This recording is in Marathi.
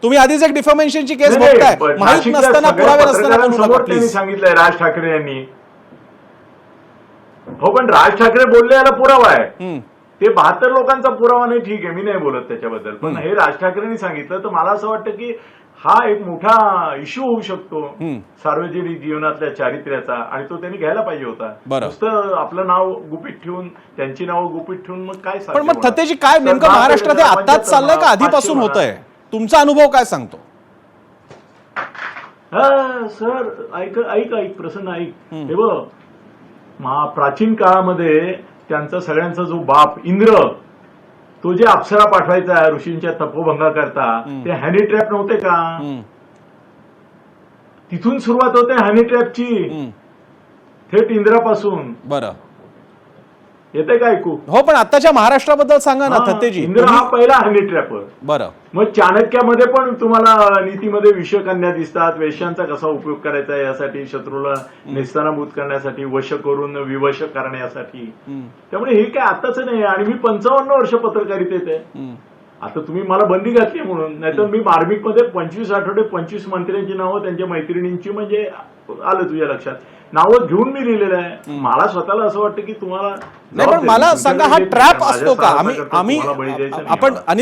तुम्ही आधीच एक डिफॉर्मेशनची केस बघताय, माहित नसताना पुरावे नसताना बोलू नका प्लीज. सांगितलंय राज ठाकरे यांनी. हो पण राज ठाकरे बोलले याला पुरावा आहे. ते 72 लोकांचा पुरावा नाही, ठीक आहे, मी नाही बोलत त्याच्याबद्दल, पण हे राज ठाकरेंनी सांगितलं तर मला असं वाटतं की हा एक मोठा इश्यू होऊ शकतो सार्वजनिक जीवनातल्या चारित्र्याचा, आणि तो त्यांनी घ्यायला पाहिजे होता. नुसतं आपलं नाव गुपित ठेवून, त्यांची नावं गुपित ठेवून मग काय. पण मग थत्तेजी काय नेमकं महाराष्ट्रात आताच चाललंय का आधीपासून होत आहे? तुमचा अनुभव काय सांगतो? सर ऐक प्रसन्न ऐक. हे बघ, प्राचीन काळामध्ये त्यांचा सगळ्यांचा जो बाप इंद्र, तो जे अप्सरा पाठवायचा ऋषींच्या तपोभंगा करता, ते हॅनी ट्रॅप नव्हते का? तिथून सुरुवात होते हॅनी ट्रॅपची, थेट इंद्रापासून. बरं, येते का ऐकू? हो, पण आताच्या महाराष्ट्राबद्दल सांगा ना थत्तेजी. इंद्र हा पहिला हॅनी ट्रॅपर. बरं, मग चाणक्यामध्ये पण तुम्हाला नीतीमध्ये विषकन्या दिसतात, वेश्यांचा कसा उपयोग करायचा यासाठी, शत्रूला नेस्तानाभूत करण्यासाठी, वश करून विवश करण्यासाठी. त्यामुळे हे काय आताच नाही. आणि मी 55 वर्ष पत्रकारितेत आहे. आता तुम्ही मला बंदी घातली म्हणून, नाहीतर मी मार्मिकमध्ये 25 आठवडे 25 मंत्र्यांची नावं, त्यांच्या मैत्रिणींची, म्हणजे आलं तुझ्या लक्षात, नावं घेऊन मी लिहिलेलं आहे. मला स्वतःला असं वाटतं की तुम्हाला नाही, पण मला सांगा, हा ट्रॅप असतो का? आम्ही आपण